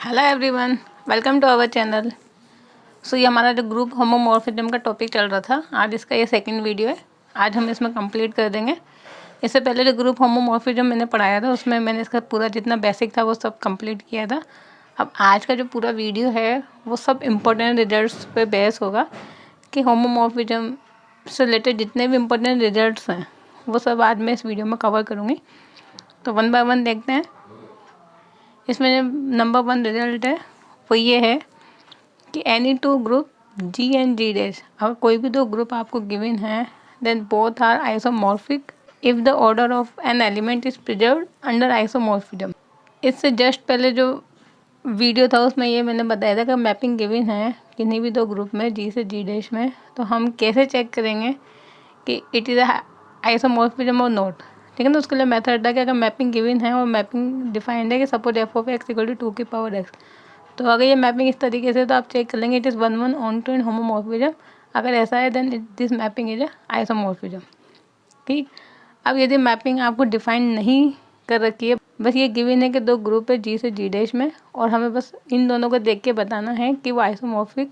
Hello everyone, welcome to our channel. So ये हमारा जो ग्रुप होमोमॉर्फिज्म का टॉपिक चल रहा था, आज इसका ये सेकंड वीडियो है। आज हम इसमें कंप्लीट कर देंगे। इससे पहले जो ग्रुप होमोमॉर्फिज्म मैंने पढ़ाया था उसमें मैंने इसका पूरा जितना बेसिक था वो सब कंप्लीट किया था। अब आज का जो पूरा वीडियो है वो सब इम्पोर्टेंट रिजल्ट्स पे बेस होगा कि होमोमॉर्फिज्म से रिलेटेड जितने भी इम्पोर्टेंट रिजल्ट्स हैं वो सब आज मैं इस वीडियो में कवर करूँगी। तो वन बाय वन देखते हैं। इसमें जो नंबर 1 रिजल्ट है वो ये है कि any two group G and G dash, अगर कोई भी दो ग्रुप आपको गिवन है then both are isomorphic if the order of an element is preserved under isomorphism. इससे जस्ट पहले जो वीडियो था उसमें ये मैंने बताया था कि मैपिंग गिवन है किन्हीं भी दो ग्रुप में जी से जी डैश में, तो हम कैसे चेक करेंगे कि इट इज़ आइसोमॉर्फिज्म और नॉट। ठीक है ना। उसके लिए मेथड था कि अगर मैपिंग गिवन है और मैपिंग डिफाइंड है कि suppose f of x equal to 2 की पावर एक्स, तो अगर ये मैपिंग इस तरीके से तो आप चेक कर लेंगे it is 1 1 onto in homomorphism. अगर ऐसा है then this mapping is isomorphism. ठीक। अब यदि मैपिंग आपको डिफाइन नहीं कर रखी है, बस ये गिवन है कि दो ग्रुप है जी से जी डैश में और हमें बस इन दोनों को देख के बताना है कि वो आइसोमॉर्फिक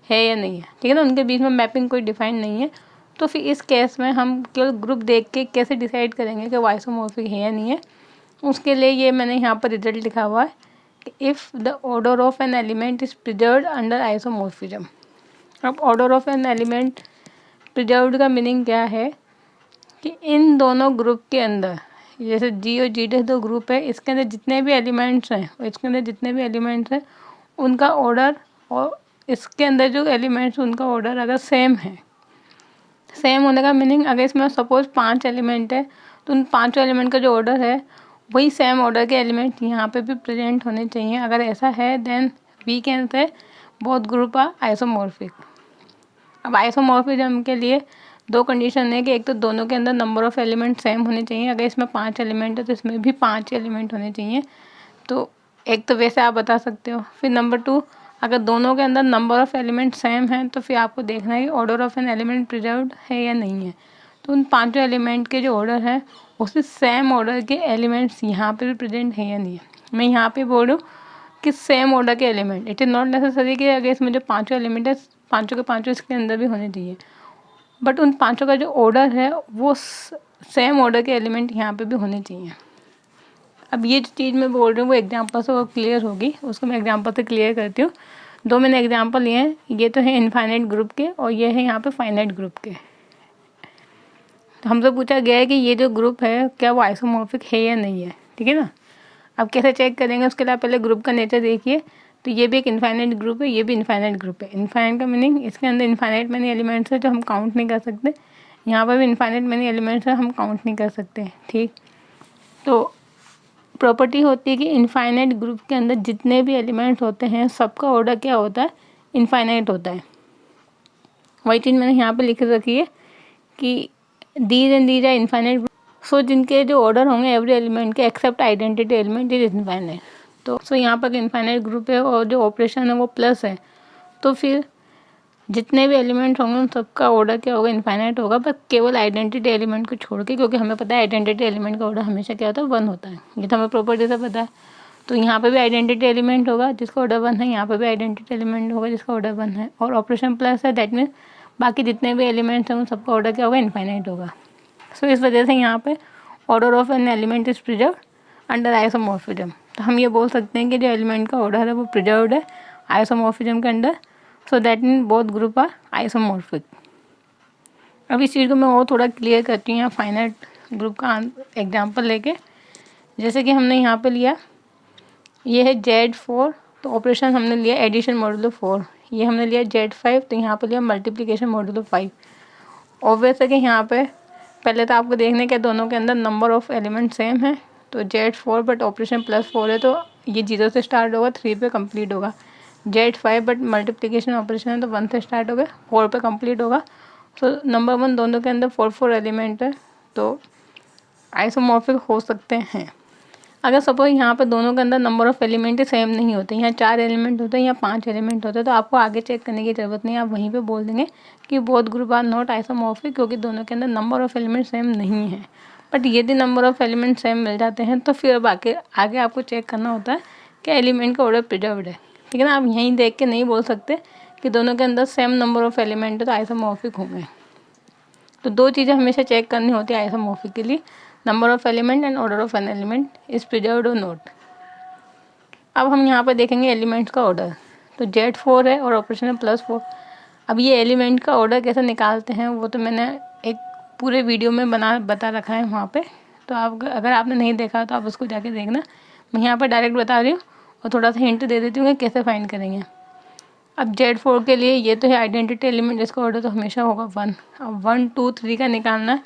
है या नहीं है। ठीक है ना। उनके बीच में मैपिंग कोई डिफाइन नहीं है, तो फिर इस केस में हम केवल ग्रुप देख के कैसे डिसाइड करेंगे कि वो आइसोमॉर्फिक है या नहीं है। उसके लिए ये मैंने यहाँ पर रिजल्ट लिखा हुआ है कि if the order of an element is preserved under isomorphism. अब order of an element preserved का मीनिंग क्या है कि इन दोनों ग्रुप के अंदर, जैसे जी और जी डैश दो ग्रुप है, इसके अंदर जितने भी एलिमेंट्स हैं और इसके अंदर जितने भी एलिमेंट्स हैं उनका ऑर्डर और इसके अंदर जो एलिमेंट्स उनका ऑर्डर अगर सेम है। सेम होने का मीनिंग अगर इसमें सपोज 5 एलिमेंट है तो उन 5 एलिमेंट का जो ऑर्डर है वही सेम ऑर्डर के एलिमेंट यहाँ पे भी प्रेजेंट होने चाहिए। अगर ऐसा है then we can say both group are isomorphic. अब आइसोमॉर्फिज्म के लिए दो कंडीशन है कि एक तो दोनों के अंदर नंबर ऑफ़ एलिमेंट सेम होने चाहिए। अगर इसमें 5 एलिमेंट है तो इसमें भी 5 एलिमेंट होने चाहिए। तो एक तो वैसे आप बता सकते हो। फिर नंबर 2, अगर दोनों के अंदर नंबर ऑफ़ एलिमेंट सेम हैं तो फिर आपको देखना है कि order of an element preserved है या नहीं है। तो उन 5 एलिमेंट के जो ऑर्डर है उसमें सेम ऑर्डर के एलिमेंट्स यहाँ पे भी प्रेजेंट है या नहीं है। मैं यहाँ पे बोल रहा हूँ कि सेम ऑर्डर के element, it is not necessary कि अगर इसमें जो 5 एलिमेंट है 5 के 5 इसके अंदर भी होने चाहिए, बट उन 5 का जो ऑर्डर है वो सेम ऑर्डर के एलिमेंट यहाँ पे भी होने चाहिए। अब ये जो चीज़ मैं बोल रही हूँ वो एग्जांपल से वो क्लियर होगी, उसको मैं एग्जांपल से क्लियर करती हूँ। दो मैंने एग्जांपल लिए हैं, ये तो है इनफाइनाइट ग्रुप के और ये है यहाँ पे फाइनाइट ग्रुप के। तो हमसे पूछा गया है कि ये जो ग्रुप है क्या वो आइसोमॉर्फिक है या नहीं है। ठीक है ना। अब कैसे चेक करेंगे उसके लिए पहले ग्रुप का नेचर देखिए। तो ये भी एक इनफाइनाइट ग्रुप है, ये भी इनफाइनाइट ग्रुप है। इनफाइनाइट का मीनिंग इसके अंदर इनफाइनाइट मैनी एलिमेंट्स है जो हम काउंट नहीं कर सकते। यहाँ पर भी इनफाइनाइट मैनी एलिमेंट्स है, हम काउंट नहीं कर सकते। ठीक। तो प्रॉपर्टी होती है कि इनफाइनाइट ग्रुप के अंदर जितने भी एलिमेंट्स होते हैं सबका ऑर्डर क्या होता है, इनफाइनाइट होता है। वही चीज़ मैंने यहाँ पे लिख रखी है कि these and these are infinite group, so जिनके जो ऑर्डर होंगे एवरी एलिमेंट के except identity element is infinite. तो सो यहाँ पर इनफाइनाइट ग्रुप है और जो ऑपरेशन है वो प्लस है, तो फिर जितने भी एलिमेंट्स होंगे उन सबका ऑर्डर क्या होगा, इनफाइनाइट होगा, बस केवल आइडेंटिटी एलिमेंट को छोड़ के, क्योंकि हमें पता है आइडेंटिटी एलिमेंट का ऑर्डर हमेशा क्या होता है, 1 होता है। ये तो हमें प्रॉपर्टी से पता है। तो यहाँ पे भी आइडेंटिटी एलिमेंट होगा जिसका ऑर्डर 1 है, यहाँ पे भी आइडेंटिटी एलिमेंट होगा जिसका ऑर्डर 1 है, और ऑपरेशन प्लस है, दैट मीन्स बाकी जितने भी एलिमेंट्स हैं उन सबका ऑर्डर क्या होगा, इनफाइनाइट होगा। सो इस वजह से यहाँ पे order of an element is preserved under isomorphism. तो हम ये बोल सकते हैं कि जो एलिमेंट का ऑर्डर है वो प्रिजर्व्ड है आइसोमॉर्फिज्म के under. So that mean both group are isomorphic. अब इस चीज़ को मैं और थोड़ा क्लियर करती हूँ यहाँ फाइनाइट ग्रुप का एग्जांपल लेके। जैसे कि हमने यहाँ पे लिया, ये है Z4, तो ऑपरेशन हमने लिया एडिशन मॉड्यूलो 4। ये हमने लिया Z5, तो यहाँ पे लिया मल्टीप्लिकेशन मॉड्यूलो 5। ऑब्वियस है कि यहाँ पे पहले तो आपको देखने के दोनों के अंदर नंबर ऑफ़ एलिमेंट सेम है, तो Z4 बट ऑपरेशन +4 है तो ये 0 से स्टार्ट होगा, 3 पे कंप्लीट होगा। Z5 बट मल्टीप्लिकेशन ऑपरेशन है तो 1 से स्टार्ट हो गया, 4 पे कंप्लीट होगा। सो नंबर 1 दोनों के अंदर 4 एलिमेंट है तो आइसोमॉर्फिक हो सकते हैं। अगर सपोज यहाँ पे दोनों के अंदर नंबर ऑफ़ एलिमेंट सेम नहीं होते, यहाँ 4 एलिमेंट होते हैं या 5 एलिमेंट होते हैं, तो आपको आगे चेक करने की ज़रूरत नहीं है। आप वहीं पे बोल देंगे कि both group are not isomorphic, क्योंकि दोनों के अंदर नंबर ऑफ़ एलिमेंट सेम नहीं है। बट यदि नंबर ऑफ़ एलिमेंट सेम मिल जाते हैं तो फिर अब आगे आपको चेक करना होता है कि एलिमेंट का ऑर्डर प्रिजर्व्ड है। ठीक है ना, आप यहीं देख के नहीं बोल सकते कि दोनों के अंदर सेम नंबर ऑफ एलिमेंट है तो आइसोमॉर्फिक होंगे। तो दो चीज़ें हमेशा चेक करनी होती है आइसोमॉर्फिक के लिए, number of element and order of an element is preserved और नॉट। अब हम यहाँ पर देखेंगे एलिमेंट्स का ऑर्डर। तो Z4 है और ऑपरेशन है +4। अब ये एलिमेंट का ऑर्डर कैसे निकालते हैं वो तो मैंने एक पूरे वीडियो में बता रखा है वहाँ पे, तो आप अगर आपने नहीं देखा तो आप उसको जाके देखना। मैं यहाँ पर डायरेक्ट बता रही हूँ और थोड़ा सा हिंट दे देती हूँ कि कैसे फाइंड करेंगे। अब Z4 के लिए ये तो है आइडेंटिटी एलिमेंट, जिसका ऑर्डर तो हमेशा होगा 1। अब 1 2 3 का निकालना है,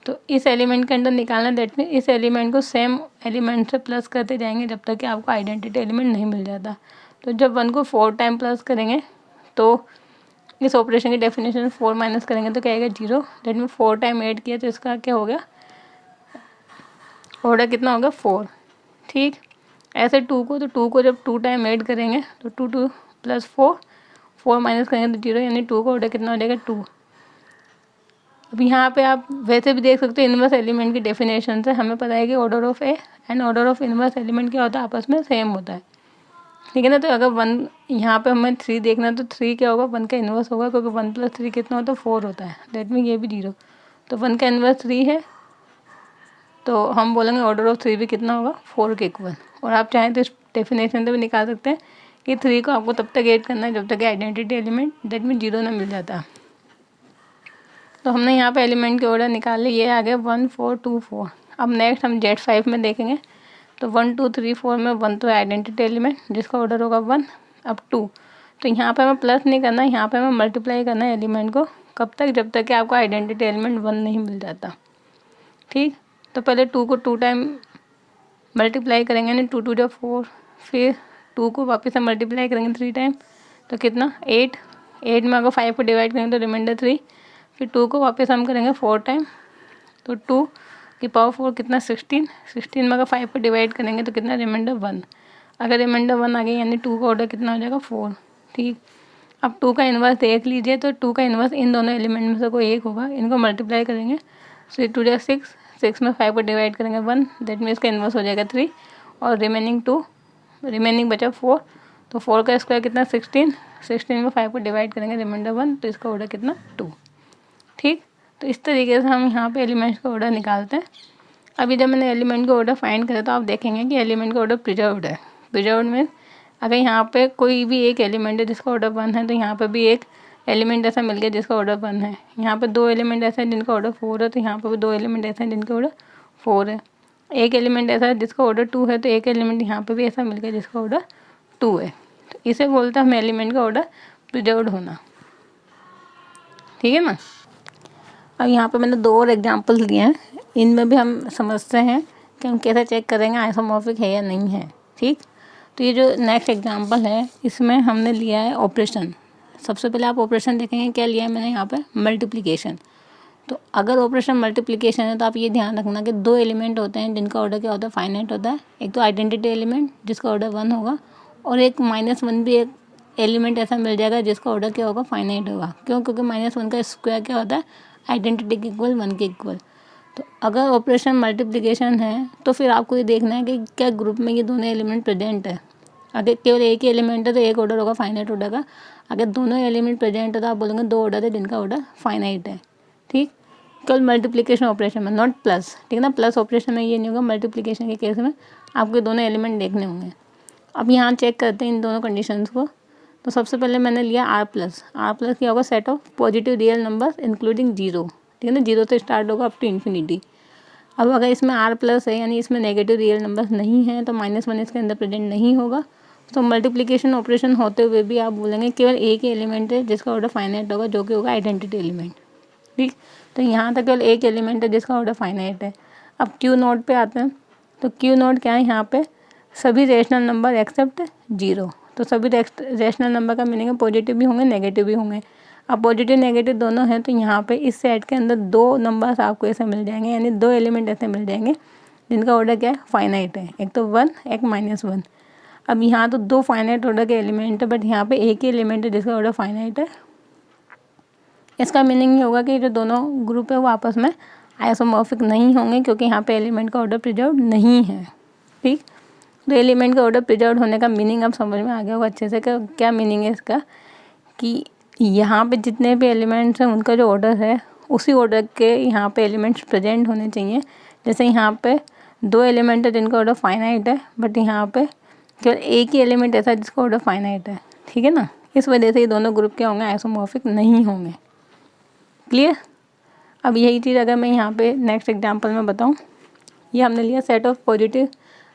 तो इस एलिमेंट के अंदर निकालना है। दैट मीन इस एलिमेंट को सेम एलिमेंट से प्लस करते जाएंगे जब तक कि आपको आइडेंटिटी एलिमेंट नहीं मिल जाता। तो जब 1 को 4 टाइम प्लस करेंगे तो इस ऑपरेशन की डेफिनेशन 4 माइनस करेंगे तो क्या आएगा 0। दैट मीन 4 टाइम ऐड किया तो इसका क्या हो गया, ऑर्डर कितना होगा 4। ठीक, ऐसे 2 को जब 2 टाइम ऐड करेंगे तो 2 2 + 4 माइनस करेंगे तो 0, यानी 2 का ऑर्डर कितना हो जाएगा 2। अब यहाँ पे आप वैसे भी देख सकते हो इनवर्स एलिमेंट की डेफिनेशन से हमें पता है कि order of A and order of inverse element क्या होता है, आपस में सेम होता है। ठीक है ना, तो अगर 1 यहाँ पे हमें 3 देखना है तो 3 क्या होगा, 1 का इन्वर्स होगा, क्योंकि 1 + 3 कितना होता है 4 होता है। दैट मीन ये भी 0, तो 1 का इन्वर्स 3 है, तो हम बोलेंगे ऑर्डर ऑफ 3 भी कितना होगा 4 के इक्वल। और आप चाहें तो इस डेफिनेशन से भी निकाल सकते हैं कि 3 को आपको तब तक ऐड करना है जब तक आइडेंटिटी एलिमेंट दैट मीन 0 ना मिल जाता। तो हमने यहाँ पे एलिमेंट के ऑर्डर निकाले, ये आ गए 1 4 2 4। अब नेक्स्ट हम Z5 में देखेंगे, तो 1 2 3 4 में 1 तो आइडेंटिटी एलिमेंट जिसका ऑर्डर होगा 1। अब 2, तो यहाँ पे हमें प्लस नहीं करना, यहाँ पे हमें मल्टीप्लाई करना है एलिमेंट को। कब तक, जब तक कि आपको आइडेंटिटी एलिमेंट 1 नहीं मिल जाता। ठीक, तो पहले 2 को 2 टाइम मल्टीप्लाई करेंगे, यानी 2 2 = 4। फिर 2 को वापस से मल्टीप्लाई करेंगे 3 टाइम, तो कितना 8। 8 में अगर 5 को डिवाइड करेंगे तो रिमाइंडर 3। फिर 2 को वापस हम करेंगे 4 टाइम, तो 2 की पावर 4 कितना 16। 16 में अगर 5 को डिवाइड करेंगे तो कितना रिमाइंडर 1। अगर रिमाइंडर 1 आ गई यानी 2 का ऑर्डर कितना हो जाएगा 4। ठीक, अब 2 का इन्वर्स देख लीजिए, तो 2 का इन्वर्स इन दोनों एलिमेंट में से कोई एक होगा। इनको मल्टीप्लाई करेंगे, सो 2 × 6, 6 में 5 को डिवाइड करेंगे 1, दैट मीन इसका इन्वर्स हो जाएगा 3। और रिमेनिंग बचा 4, तो 4 का स्क्वायर कितना 16। 16 में 5 को डिवाइड करेंगे रिमाइंडर 1, तो इसका ऑर्डर कितना 2। ठीक, तो इस तरीके से हम यहाँ पे एलिमेंट्स का ऑर्डर निकालते हैं। अभी जब मैंने एलिमेंट का ऑर्डर फाइंड करा तो आप देखेंगे कि एलिमेंट का ऑर्डर प्रिजर्व्ड है। प्रिजर्व्ड में अगर यहाँ पे कोई भी एक एलिमेंट है जिसका ऑर्डर 1 है, तो यहाँ पे भी एक एलिमेंट ऐसा मिल गया जिसका ऑर्डर 1 है। यहाँ पे 2 एलिमेंट ऐसे हैं जिनका ऑर्डर 4 है, तो यहाँ पे भी 2 एलिमेंट ऐसे हैं जिनका ऑर्डर 4 है। एक एलिमेंट ऐसा है जिसका ऑर्डर 2 है, तो एक एलिमेंट यहाँ पे भी ऐसा मिल गया जिसका ऑर्डर 2 है। तो इसे बोलते हैं हम एलिमेंट का ऑर्डर प्रिजर्व्ड होना। ठीक है ना। अब यहाँ पे मैंने 2 और एग्जांपल्स लिए हैं, इनमें भी हम समझते हैं कि हम कैसे चेक करेंगे आइसोमॉर्फिक है या नहीं है। ठीक, तो ये जो नेक्स्ट एग्जांपल है इसमें हमने लिया है ऑपरेशन। सबसे पहले आप ऑपरेशन देखेंगे, क्या लिया है मैंने यहाँ पे मल्टीप्लिकेशन। तो अगर ऑपरेशन मल्टीप्लिकेशन है तो आप ये ध्यान रखना कि 2 एलिमेंट होते हैं जिनका ऑर्डर क्या होता है फाइनाइट होता है। एक तो आइडेंटिटी एलिमेंट जिसका ऑर्डर 1 होगा, और एक -1 भी एक एलिमेंट ऐसा मिल जाएगा जिसका ऑर्डर क्या होगा फाइनाइट होगा। क्यों, क्योंकि -1 का स्क्वायर क्या होता है आइडेंटिटी के इक्वल 1 के इक्वल। तो अगर ऑपरेशन मल्टीप्लिकेशन है तो फिर आपको ये देखना है कि क्या ग्रुप में ये दोनों एलिमेंट प्रेजेंट है। अगर केवल एक ही एलिमेंट है तो एक ऑर्डर होगा फाइनाइट ऑर्डर का। अगर दोनों एलिमेंट प्रेजेंट है तो आप बोलेंगे 2 ऑर्डर है जिनका ऑर्डर फाइनाइट है। ठीक, केवल मल्टीप्लिकेशन ऑपरेशन में, नॉट प्लस। ठीक है ना, प्लस ऑपरेशन में ये नहीं होगा, मल्टीप्लिकेशन के केस में आपको दोनों एलिमेंट देखने होंगे। अब यहाँ चेक करते हैं इन दोनों कंडीशंस को। तो सबसे पहले मैंने लिया R+। क्या होगा, set of positive real numbers including 0। ठीक है ना, 0 से स्टार्ट होगा अप टू इन्फिनिटी। अब अगर इसमें R+ है यानी इसमें नेगेटिव रियल नंबर्स नहीं है, तो -1 इसके अंदर प्रेजेंट नहीं होगा। तो मल्टीप्लिकेशन ऑपरेशन होते हुए भी आप बोलेंगे केवल एक ही एलिमेंट है जिसका ऑर्डर फाइनाइट होगा, जो कि होगा आइडेंटिटी एलिमेंट। ठीक, तो यहाँ तक केवल एक एलिमेंट है जिसका ऑर्डर फाइनाइट है। अब Q0 पे आते हैं। तो Q0 क्या है, यहाँ पे सभी रेशनल नंबर एक्सेप्ट 0। तो सभी रेशनल नंबर का मीनिंग है पॉजिटिव भी होंगे नेगेटिव भी होंगे। अब पॉजिटिव नेगेटिव दोनों हैं, तो यहाँ पे इस सेट के अंदर 2 नंबर्स आपको ऐसे मिल जाएंगे, यानी 2 एलिमेंट ऐसे मिल जाएंगे जिनका ऑर्डर क्या है फाइनाइट है। एक तो 1, एक -1। अब यहाँ तो 2 फाइनाइट ऑर्डर के एलिमेंट है, बट यहाँ पे एक ही एलिमेंट है जिसका ऑर्डर फाइनाइट है। इसका मीनिंग ये होगा कि जो दोनों ग्रुप है वो आपस में आइसोमॉर्फिक नहीं होंगे, क्योंकि यहाँ पे एलिमेंट का ऑर्डर प्रिजर्व नहीं है। ठीक, तो एलिमेंट का ऑर्डर प्रिजर्व होने का मीनिंग अब समझ में आ गया होगा अच्छे से। क्या मीनिंग है इसका कि यहाँ पे जितने भी एलिमेंट्स हैं उनका जो ऑर्डर है उसी ऑर्डर के यहाँ पे एलिमेंट्स प्रेजेंट होने चाहिए। जैसे यहाँ पे 2 एलिमेंट है जिनका ऑर्डर फाइनाइट है, बट यहाँ पे केवल एक ही एलिमेंट ऐसा है जिसका ऑर्डर फाइनाइट है, ठीक है ना। इस वजह से ये दोनों ग्रुप क्या होंगे, आइसोमॉर्फिक नहीं होंगे। क्लियर। अब यही चीज़ अगर मैं यहाँ पे नेक्स्ट एग्जांपल में बताऊँ, ये हमने लिया सेट ऑफ पॉजिटिव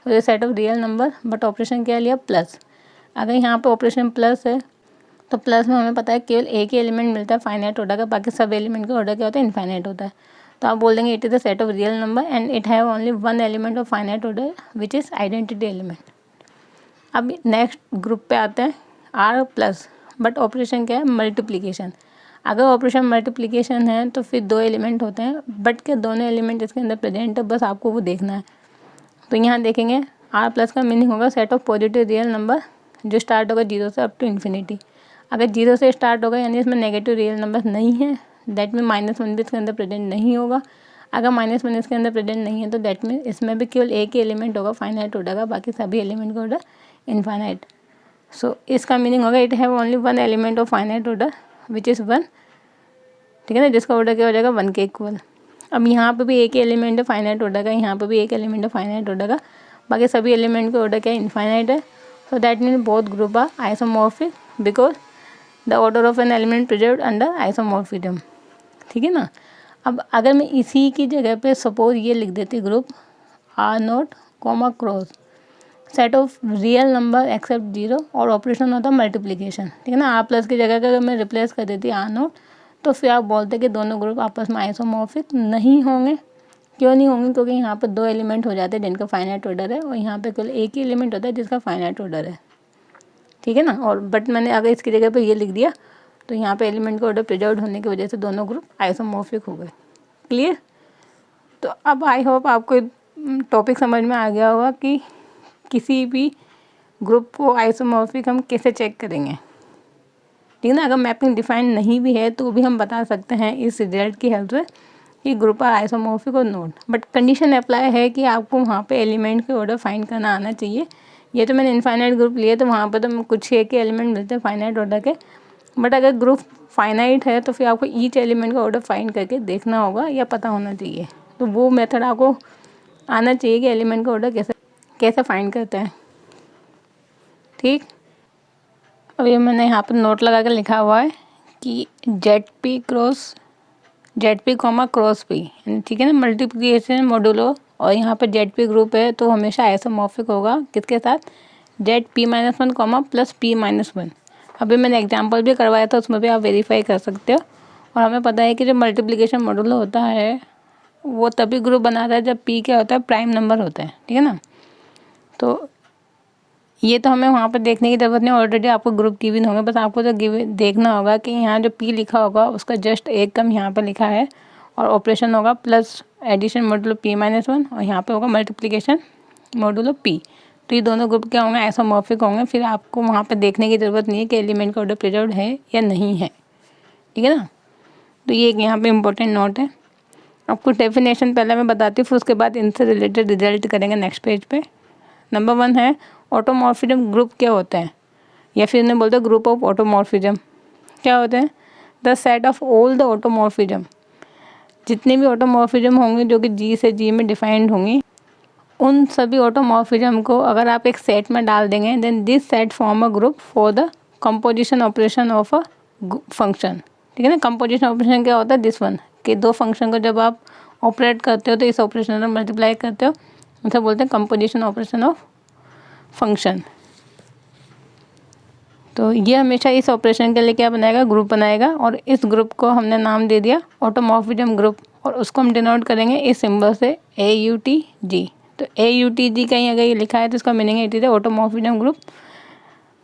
और set of real number, but operation क्या लिया, प्लस। अगर यहाँ पे ऑपरेशन प्लस है तो प्लस में हमें पता है केवल एक ही एलिमेंट मिलता है फाइनाइट ऑर्डर का, बाकी सब एलिमेंट का ऑर्डर क्या होता है, इनफाइनाइट होता है। तो आप बोल देंगे it is the set of real number and it have only one element of finite order which is identity element. अब नेक्स्ट ग्रुप पे आते हैं आर प्लस, बट ऑपरेशन क्या है, मल्टीप्लिकेशन। अगर ऑपरेशन मल्टीप्लिकेशन है तो फिर 2 एलिमेंट होते हैं, बट के दोनों एलिमेंट इसके अंदर प्रेजेंट है, बस आपको वो देखना है। तो यहाँ देखेंगे आर प्लस का मीनिंग होगा set of positive real number जो स्टार्ट होगा 0 से अप टू इन्फिनिटी। अगर 0 से स्टार्ट होगा यानी इसमें नेगेटिव रियल नंबर नहीं है, दैट में -1 भी इसके अंदर प्रेजेंट नहीं होगा। अगर -1 इसके अंदर प्रेजेंट नहीं है तो दैट में इसमें भी केवल एक ही एलिमेंट होगा फाइनाइट ऑर्डर का, बाकी सभी एलिमेंट का ऑर्डर इनफाइनाइट। सो इसका मीनिंग होगा it have only one element of finite order which is 1, ठीक है ना, जिसका ऑर्डर क्या हो जाएगा 1 के इक्वल। अब यहाँ पे भी एक ही एलिमेंट है फाइनाइट ऑर्डर का, यहाँ पे भी एक एलिमेंट है फाइनाइट ऑर्डर का, बाकी सभी एलिमेंट का ऑर्डर क्या है, इनफाइनाइट है। So that mean both group are isomorphic because the order of an element preserved under isomorphism, ठीक है ना। अब अगर मैं इसी की जगह पे सपोज ये लिख देती group are not comma cross set of real number except 0 और ऑपरेशन होता मल्टीप्लिकेशन, ठीक है ना। आर प्लस की जगह अगर मैं रिप्लेस कर देती आर नॉट तो फिर आप बोलते कि दोनों ग्रुप आपस में आइसोमॉर्फिक नहीं होंगे। क्यों नहीं होंगे, क्योंकि यहाँ पर 2 एलिमेंट हो जाते हैं जिनका फाइनाइट ऑर्डर है और यहाँ पे केवल एक ही एलिमेंट होता है जिसका फाइनाइट ऑर्डर है, ठीक है ना। और बट मैंने अगर इसकी जगह पे ये लिख दिया तो यहाँ पे एलिमेंट का ऑर्डर प्रिजर्व्ड होने की वजह से दोनों ग्रुप आइसोमॉर्फिक हो गए। क्लियर। तो अब आई होप आपको टॉपिक समझ में आ गया होगा कि किसी भी ग्रुप को आइसोमॉर्फिक हम कैसे चेक करेंगे, ठीक है ना। अगर मैपिंग डिफाइन नहीं भी है तो भी हम बता सकते हैं इस रिजल्ट की हेल्प से कि ग्रुप आर आइसोमॉर्फिक और नॉट, बट कंडीशन अप्लाई है कि आपको वहाँ पे एलिमेंट के ऑर्डर फाइंड करना आना चाहिए। ये तो मैंने इनफाइनाइट ग्रुप लिए तो वहाँ पर तो कुछ एक ही एलिमेंट मिलते हैं फाइनाइट ऑर्डर के, बट अगर ग्रुप फाइनाइट है तो फिर आपको ईच एलिमेंट का ऑर्डर फाइंड करके देखना होगा या पता होना चाहिए। तो वो मेथड आपको आना चाहिए कि एलिमेंट का ऑर्डर कैसे फाइंड करते हैं, ठीक। अब ये मैंने यहाँ पर नोट लगा कर लिखा हुआ है कि Z P comma cross P, ठीक है ना, मल्टीप्लिकेशन मॉडुलो, और यहाँ पर जेड पी ग्रुप है तो हमेशा आइसोमॉर्फिक होगा किसके साथ, Z P -1 comma plus P -1। अभी मैंने एग्जांपल भी करवाया था उसमें भी आप वेरीफाई कर सकते हो। और हमें पता है कि जो मल्टीप्लिकेशन मॉडुलो होता है वो तभी ग्रुप बनाता है जब पी क्या होता है, प्राइम नंबर होता है, ठीक है ना। तो ये तो हमें वहाँ पर देखने की ज़रूरत नहीं, ऑलरेडी आपको ग्रुप गिवन होंगे, बस आपको तो देखना होगा कि यहाँ जो पी लिखा होगा उसका जस्ट एक कम यहाँ पर लिखा है और ऑपरेशन होगा प्लस एडिशन मॉडुलो पी -1 और यहाँ पे होगा मल्टीप्लिकेशन मॉडुलो पी। तो ये दोनों ग्रुप क्या होंगे, आइसोमॉर्फिक होंगे। फिर आपको वहाँ पे देखने की ज़रूरत नहीं है कि एलिमेंट का ऑर्डर प्रिजर्व्ड है या नहीं है, ठीक है ना। तो ये एक यहाँ पे इम्पोर्टेंट नोट है। आपको डेफिनेशन पहले मैं बताती हूँ, फिर उसके बाद इनसे रिलेटेड रिजल्ट करेंगे नेक्स्ट पेज पे। नंबर 1 है ऑटोमॉर्फिज्म ग्रुप क्या होता है, या फिर इन्हें बोलते हैं ग्रुप ऑफ ऑटोमॉर्फिज्म। क्या होते हैं, the set of all the automorphism, जितने भी ऑटोमॉर्फिज्म होंगे जो कि जी से जी में डिफाइंड होंगी, उन सभी ऑटोमॉर्फिज्म को अगर आप एक सेट में डाल देंगे then this set form a group for the composition operation of a function, ठीक है ना। कंपोजिशन ऑपरेशन क्या होता है, दिस वन, कि 2 फंक्शन को जब आप ऑपरेट करते हो तो इस ऑपरेशन में मल्टीप्लाई करते हो, उसे बोलते हैं कंपोजिशन ऑपरेशन ऑफ फंक्शन। तो ये हमेशा इस ऑपरेशन के लिए क्या बनाएगा, ग्रुप बनाएगा, और इस ग्रुप को हमने नाम दे दिया ऑटोमॉर्फिज्म ग्रुप, और उसको हम डिनोट करेंगे इस सिंबल से AUTG। तो AUTG कहीं अगर ये लिखा है तो इसका मीनिंग है इट इज़ ऑटोमॉर्फिज्म ग्रुप।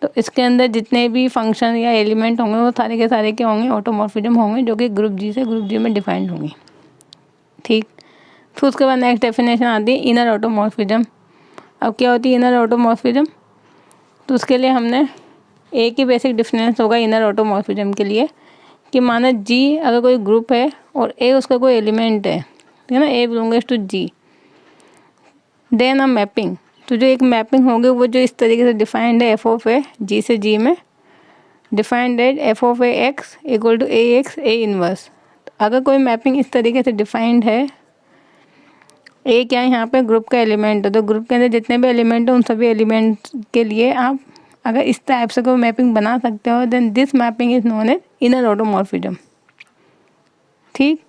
तो इसके अंदर जितने भी फंक्शन या एलिमेंट होंगे वो सारे के सारे क्या होंगे, ऑटोमॉर्फिज्म होंगे, जो कि ग्रुप जी से ग्रुप जी में डिफाइंड होंगे, ठीक। फिर उसके बाद नेक्स्ट डेफिनेशन आती है इनर ऑटोमॉर्फिज्म। अब क्या होती है इनर ऑटोमॉर्फिज्म, तो उसके लिए हमने एक ही बेसिक डिफरेंस होगा इनर ऑटोमॉर्फिज्म के लिए कि माना जी अगर कोई ग्रुप है और ए उसका कोई एलिमेंट है, ठीक है ना, A belongs to G, then a mapping तो जो एक मैपिंग होगी वो जो इस तरीके से डिफाइंड है एफ ऑफ ए जी से जी में defined at f of A x equal to A x A inverse. अगर कोई मैपिंग इस तरीके से डिफाइंड है, ए क्या है यहाँ पे ग्रुप का एलिमेंट है, तो ग्रुप के अंदर जितने भी एलिमेंट हैं उन सभी एलिमेंट के लिए आप अगर इस टाइप से कोई मैपिंग बना सकते हो then this mapping is known as inner automorphism. ठीक,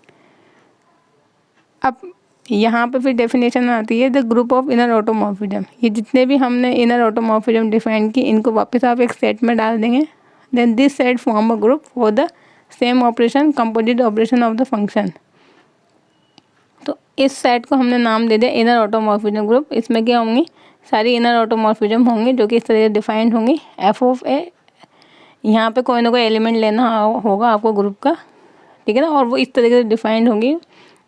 अब यहाँ पे फिर डेफिनेशन आती है the group of inner automorphism. ये जितने भी हमने इनर ऑटोमॉर्फिज्म डिफाइन की इनको वापस आप एक सेट में डाल देंगे, then this set form a group for the same operation composite operation of the function. तो इस सेट को हमने नाम दे दिया इनर ऑटोमॉर्फिज्म ग्रुप। इसमें क्या होंगी, सारी इनर ऑटोमॉर्फिज्म होंगी जो कि इस तरह से डिफाइंड होंगी। एफ ऑफ ए, यहाँ पे कोई ना कोई एलिमेंट लेना होगा आपको ग्रुप का, ठीक है ना, और वो इस तरीके से डिफाइंड होंगी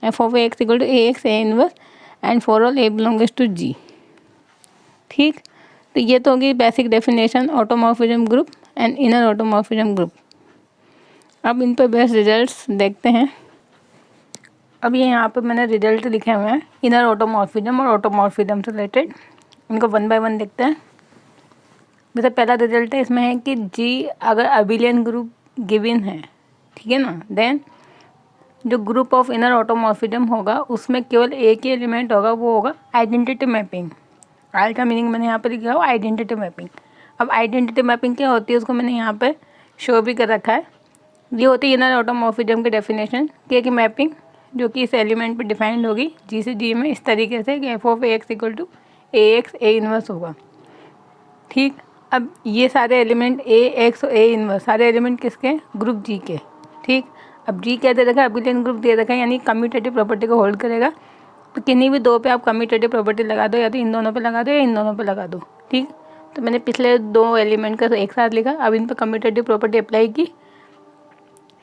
F of A x equal to A x A inverse and for all A belongs to G. ठीक, तो ये तो होगी basic definition automorphism group and inner automorphism group. अब इन पर बेस्ट रिजल्ट्स देखते हैं। अब ये यहाँ पे मैंने रिजल्ट लिखे हुए हैं इनर ऑटोमॉर्फिज्म और ऑटोमॉर्फिज्म से रिलेटेड। इनको वन बाय वन देखते हैं। जैसे पहला रिजल्ट है इसमें है कि जी अगर अबिलियन ग्रुप गिवन है, ठीक है ना, देन जो ग्रुप ऑफ इनर ऑटोमॉर्फिज्म होगा उसमें केवल एक ही एलिमेंट होगा, वो होगा आइडेंटिटी मैपिंग। आई का मीनिंग मैंने यहाँ पर लिखा हुआ आइडेंटिटी मैपिंग। अब आइडेंटिटी मैपिंग क्या होती है उसको मैंने यहाँ पे शो भी कर रखा है। ये होती है इनर ऑटोमॉर्फिज्म की डेफिनेशन कि एक मैपिंग जो कि इस एलिमेंट पे डिफाइंड होगी जी से जी में इस तरीके से कि f of A x equal to A x A inverse होगा। ठीक, अब ये सारे एलिमेंट ए एक्स और ए इनवर्स सारे एलिमेंट किसके, ग्रुप जी के। ठीक, अब जी क्या दे रखा है, अबिलियन ग्रुप दे रखा है, यानी कम्यूटेटिव प्रॉपर्टी को होल्ड करेगा। तो किन्हीं भी दो पे आप कम्यूटेटिव प्रॉपर्टी लगा दो, या तो इन दोनों पे लगा दो या इन दोनों पे लगा दो। ठीक, तो मैंने पिछले दो एलिमेंट का एक साथ लिखा, अब इन पर कम्यूटेटिव प्रॉपर्टी अप्लाई की,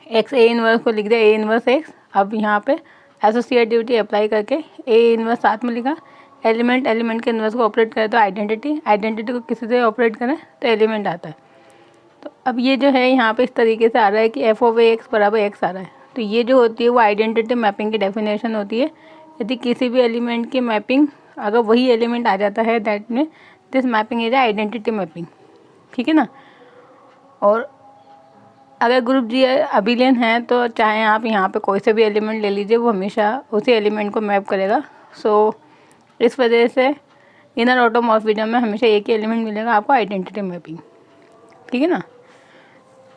एक्स ए इनवर्स को लिख दिया ए इनवर्स एक्स। अब यहाँ पे एसोसिएटिविटी अप्लाई करके ए इनवर्स साथ में लिखा, एलिमेंट एलिमेंट के इनवर्स को ऑपरेट करे तो आइडेंटिटी, आइडेंटिटी को किसी से ऑपरेट करें तो एलिमेंट आता है। तो अब ये जो है यहाँ पे इस तरीके से आ रहा है कि एफ ऑफ ए एक्स बराबर एक्स आ रहा है। तो ये जो होती है वो आइडेंटिटी मैपिंग की डेफिनेशन होती है। यदि किसी भी एलिमेंट की मैपिंग अगर वही एलिमेंट आ जाता है दैट में this mapping is identity mapping. ठीक है ना, और अगर ग्रुप जी अबिलियन है तो चाहे आप यहाँ पे कोई से भी एलिमेंट ले लीजिए वो हमेशा उसी एलिमेंट को मैप करेगा। सो इस वजह से इनर ऑटोमॉर्फिज्म में हमेशा एक ही एलिमेंट मिलेगा आपको आइडेंटिटी मैपिंग। ठीक है ना,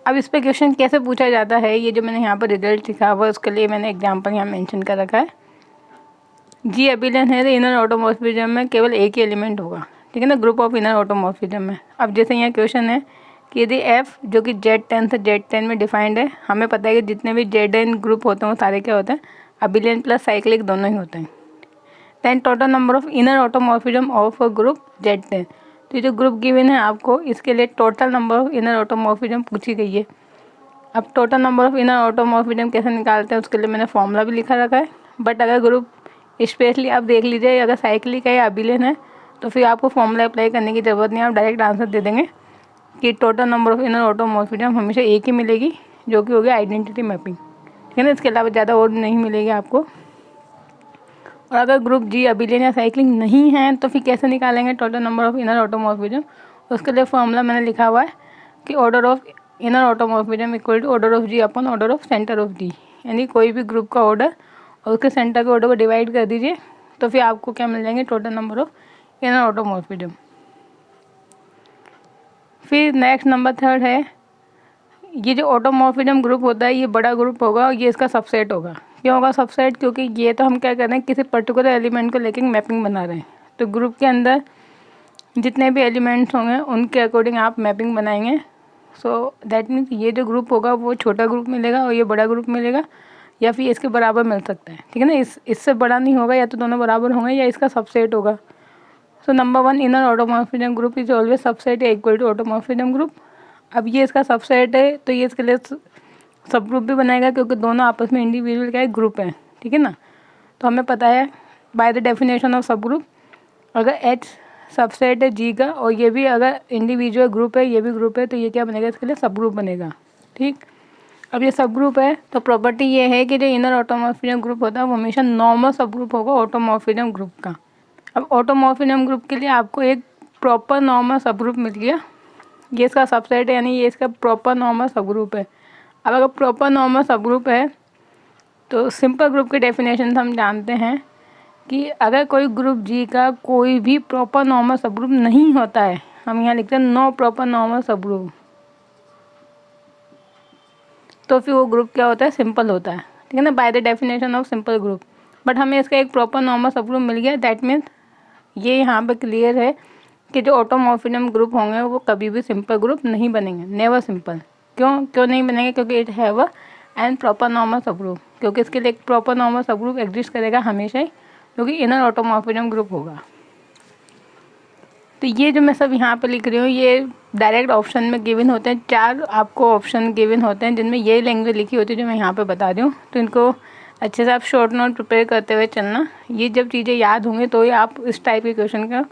अब इस पर क्वेश्चन कैसे पूछा जाता है, ये जो मैंने यहाँ पर रिजल्ट लिखा हुआ उसके लिए मैंने एग्जाम्पल यहाँ मेंशन कर रखा है। जी अबिलियन है तो इनर ऑटोमॉर्फिज्म में केवल एक ही एलिमेंट होगा, ठीक है ना, ग्रुप ऑफ इनर ऑटोमॉर्फिज्म में। अब जैसे यहाँ क्वेश्चन है कि यदि एफ जो कि Z10 से Z10 में डिफाइंड है, हमें पता है कि जितने भी ZN ग्रुप होते हैं वो सारे क्या होते हैं, अबिलियन प्लस साइक्लिक दोनों ही होते हैं। Then total number of inner automorphism of a group Z10। तो ये जो ग्रुप गिवन है आपको इसके लिए total number of inner automorphism पूछी गई है। अब total number of inner automorphism कैसे निकालते हैं उसके लिए मैंने फॉर्मूला भी लिखा रखा है। बट अगर ग्रुप स्पेशली आप देख लीजिए अगर साइक्लिक है या अबिलियन है तो फिर आपको फॉर्मूला अप्लाई करने की ज़रूरत नहीं है, आप डायरेक्ट आंसर दे देंगे कि total number of inner automorphism हमेशा एक ही मिलेगी जो कि होगी आइडेंटिटी मैपिंग। ठीक है ना, इसके अलावा ज़्यादा और नहीं मिलेगी आपको। और अगर ग्रुप जी अबिलियन या साइक्लिंग नहीं है तो फिर कैसे निकालेंगे total number of inner automorphism, उसके लिए फॉर्मूला मैंने लिखा हुआ है कि order of inner automorphism equal to order of G upon order of centre of G. यानी कोई भी ग्रुप का ऑर्डर और उसके सेंटर के ऑर्डर को डिवाइड कर दीजिए तो फिर आपको क्या मिल जाएंगे total number of inner automorphism. फिर नेक्स्ट नंबर थर्ड है, ये जो ऑटोमॉर्फिज्म ग्रुप होता है ये बड़ा ग्रुप होगा और ये इसका सबसेट होगा। क्यों होगा सबसेट, क्योंकि ये तो हम क्या कर रहे हैं किसी पर्टिकुलर एलिमेंट को लेकर मैपिंग बना रहे हैं। तो ग्रुप के अंदर जितने भी एलिमेंट्स होंगे उनके अकॉर्डिंग आप मैपिंग बनाएंगे। सो दैट मीन्स ये जो ग्रुप होगा वो छोटा ग्रुप मिलेगा और ये बड़ा ग्रुप मिलेगा, या फिर इसके बराबर मिल सकता है। ठीक है ना, इससे बड़ा नहीं होगा, या तो दोनों बराबर होंगे या इसका सबसेट होगा। So number one inner automorphism group is always subset या इक्वल टू ऑटोमॉर्फिज्म ग्रुप। अब ये इसका सबसेट है तो ये इसके लिए सब ग्रुप भी बनाएगा क्योंकि दोनों आपस में इंडिविजुअल क्या है ग्रुप है। ठीक है ना, तो हमें पता है बाय द डेफिनेशन ऑफ सब ग्रुप अगर H सबसेट है जी का और ये भी अगर इंडिविजुअल ग्रुप है ये भी ग्रुप है तो ये क्या बनेगा, इसके लिए सब ग्रुप बनेगा। ठीक, अब ये सब ग्रुप है तो प्रॉपर्टी ये है कि जो इनर ऑटोमॉर्फिज्म ग्रुप होता है वो हमेशा नॉर्मल सब ग्रुप होगा ऑटोमॉर्फिज्म ग्रुप का। अब ऑटोमॉर्फिज्म ग्रुप के लिए आपको एक प्रॉपर नॉर्मल सब ग्रुप मिल गया, ये इसका सबसेट है, यानी ये इसका प्रॉपर नॉर्मल सब ग्रुप है। अब अगर प्रॉपर नॉर्मल सब ग्रुप है तो सिंपल ग्रुप की डेफिनेशन हम जानते हैं कि अगर कोई ग्रुप जी का कोई भी प्रॉपर नॉर्मल सब ग्रुप नहीं होता है, हम यहाँ लिखते हैं नो प्रॉपर नॉर्मल सब ग्रुप, तो फिर वो ग्रुप क्या होता है, सिंपल होता है, ठीक है ना, by the definition of simple group. But हमें इसका एक प्रॉपर नॉर्मल सब ग्रुप मिल गया, दैट मीन्स ये यहाँ पे क्लियर है कि जो ऑटोमॉर्फिज्म ग्रुप होंगे वो कभी भी सिंपल ग्रुप नहीं बनेंगे, नेवर सिंपल। क्यों नहीं बनेंगे? क्योंकि it have a and proper normal सब ग्रुप, क्योंकि इसके लिए एक प्रॉपर नॉर्मल सब ग्रुप एग्जिस्ट करेगा हमेशा ही, क्योंकि इनर ऑटोमॉर्फिज्म ग्रुप होगा। तो ये जो मैं सब यहाँ पे लिख रही हूँ ये डायरेक्ट ऑप्शन में गिवन होते हैं, 4 आपको ऑप्शन गिवन होते हैं जिनमें ये लैंग्वेज लिखी होती है जो मैं यहाँ पे बता रही हूँ। तो इनको अच्छे से आप शॉर्ट नोट प्रिपेयर करते हुए चलना, ये जब चीज़ें याद होंगी तो ही आप इस टाइप के क्वेश्चन का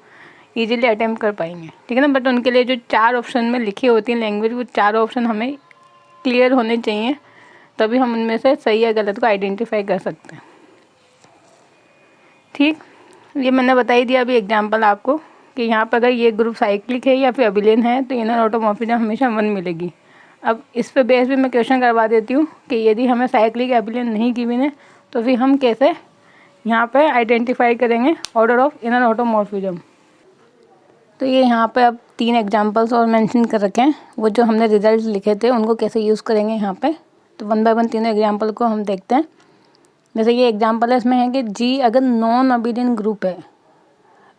ईजिली अटैम्प्ट कर पाएंगे, ठीक है ना। बट उनके लिए जो 4 ऑप्शन में लिखी होती हैं लैंग्वेज, वो 4 ऑप्शन हमें क्लियर होने चाहिए, तभी हम उनमें से सही या गलत को आइडेंटिफाई कर सकते हैं, ठीक। ये मैंने बता ही दिया अभी एग्जाम्पल आपको कि यहाँ पर अगर ये ग्रुप साइक्लिक है या फिर अबिलियन है तो इनर ऑटोमॉर्फिज्म हमेशा 1 मिलेगी। अब इस पे बेस भी मैं क्वेश्चन करवा देती हूँ कि यदि हमें साइक्लिक एबिलियन नहीं गिवन है तो फिर हम कैसे यहाँ पे आइडेंटिफाई करेंगे ऑर्डर ऑफ इनर ऑटोमॉर्फिज्म। तो ये यहाँ पे अब 3 एग्जांपल्स और मेंशन कर रखे हैं, वो जो हमने रिजल्ट लिखे थे उनको कैसे यूज़ करेंगे यहाँ पे। तो 1 बाय 1 तीनों एग्जाम्पल को हम देखते हैं। जैसे ये एग्जाम्पल है, इसमें है कि जी अगर नॉन अबिलियन ग्रुप है।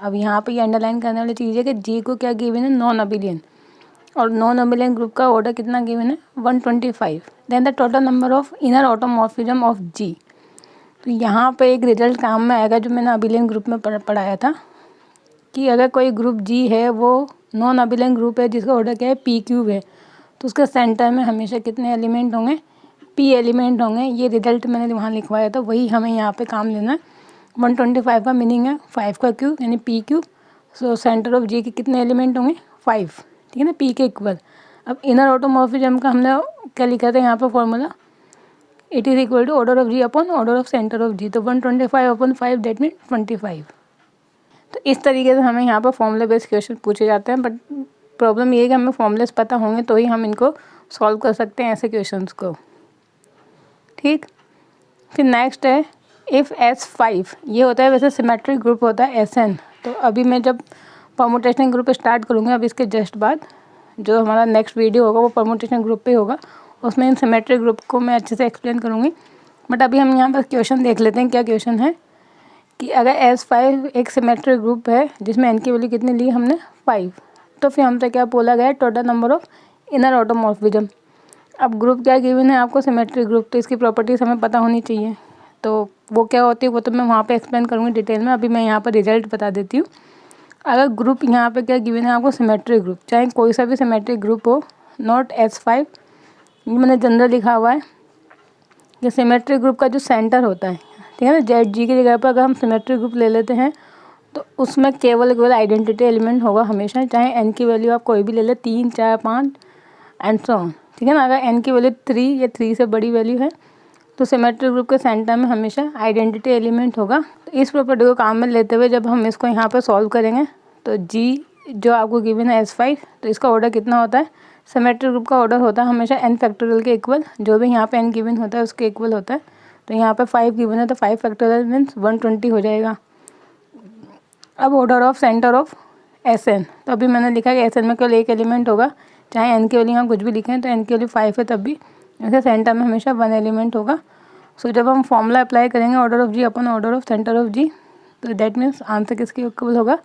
अब यहाँ पे ये अंडरलाइन करने वाली चीज़ है कि जी को क्या गिवन है, नॉन अबिलियन, और नॉन अबिलियन ग्रुप का ऑर्डर कितना गिवन है, 125। Then the total number of inner automorphism of G. तो यहाँ पे एक रिजल्ट काम में आएगा जो मैंने अबिलियन ग्रुप में पढ़ाया था कि अगर कोई ग्रुप जी है वो नॉन अबिलियन ग्रुप है जिसका ऑर्डर क्या है, पी क्यूब है, तो उसके सेंटर में हमेशा कितने एलिमेंट होंगे, पी एलिमेंट होंगे। ये रिजल्ट मैंने वहाँ लिखवाया था, वही हमें यहाँ पे काम लेना है। 125 का मीनिंग है 5 का क्यूब यानी P cube. So centre of G के कितने एलिमेंट होंगे, 5, ठीक है ना, पी के इक्वल। अब इनर ऑटोमॉर्फिज्म का हमने क्या लिखा था यहाँ पर formula, it is equal to order of G upon order of centre of G. तो 125 अपॉन 5 दैट मीन 25। तो इस तरीके से हमें यहाँ पर फॉर्मूला बेस्ड क्वेश्चन पूछे जाते हैं। बट प्रॉब्लम ये है कि हमें फॉर्मूलेस पता होंगे तो ही हम इनको सॉल्व कर सकते हैं ऐसे क्वेश्चंस को, ठीक। फिर नेक्स्ट है इफ़ S5, ये होता है वैसे सिमेट्रिक ग्रुप होता है SN। तो अभी मैं जब परमुटेशन ग्रुप स्टार्ट करूँगी, अब इसके जस्ट बाद जो हमारा नेक्स्ट वीडियो होगा वो परमुटेशन ग्रुप पे होगा, उसमें इन सिमेट्रिक ग्रुप को मैं अच्छे से एक्सप्लेन करूँगी। बट अभी हम यहाँ पर क्वेश्चन देख लेते हैं। क्या क्वेश्चन है कि अगर S5 एक सिमेट्रिक ग्रुप है जिसमें n की वैल्यू कितनी ली हमने, 5, तो फिर हमसे क्या बोला गया, total number of inner automorphism. अब ग्रुप क्या गिवन है आपको, सिमेट्रिक ग्रुप, तो इसकी प्रॉपर्टीज़ हमें पता होनी चाहिए। तो वो क्या होती है वो तो मैं वहाँ पे एक्सप्लेन करूँगी डिटेल में, अभी मैं यहाँ पर रिजल्ट बता देती हूँ। अगर ग्रुप यहाँ पे क्या गिवन है आपको, सिमेट्रिक ग्रुप, चाहे कोई सा भी सिमेट्रिक ग्रुप हो, नॉट S5, ये मैंने जनरल लिखा हुआ है कि सिमेट्रिक ग्रुप का जो सेंटर होता है, ठीक है ना, जेड जी की जगह पर अगर हम सिमेट्रिक ग्रुप ले लेते हैं तो उसमें केवल आइडेंटिटी एलिमेंट होगा हमेशा, चाहे एन की वैल्यू आप कोई भी ले लें, 3, 4, 5 एंड सो ऑन, ठीक है ना। अगर एन की वैल्यू 3 या 3 से बड़ी वैल्यू है तो सिमेट्रिक ग्रुप के सेंटर में हमेशा आइडेंटिटी एलिमेंट होगा। तो इस प्रॉपर्टी को काम में लेते हुए जब हम इसको यहाँ पर सॉल्व करेंगे तो जी जो आपको गिवन है S5, तो इसका ऑर्डर कितना होता है, सिमेट्रिक ग्रुप का ऑर्डर होता है हमेशा n फैक्टोरियल के इक्वल, जो भी यहाँ पे n गिवन होता है उसके इक्वल होता है। तो यहाँ पे 5 गिवन है तो 5 फैक्टोरियल मीन्स 120 हो जाएगा। अब order of centre of SN, तो अभी मैंने लिखा कि SN में केवल एक एलिमेंट होगा, चाहे n की वैल्यू हम कुछ भी लिखें, तो n की वैल्यू 5 है तब भी ऐसे सेंटर में हमेशा 1 एलिमेंट होगा। सो जब हम फॉर्मूला अप्लाई करेंगे order of G upon order of centre of G, तो दैट मीन्स आंसर किसके इक्वल होगा,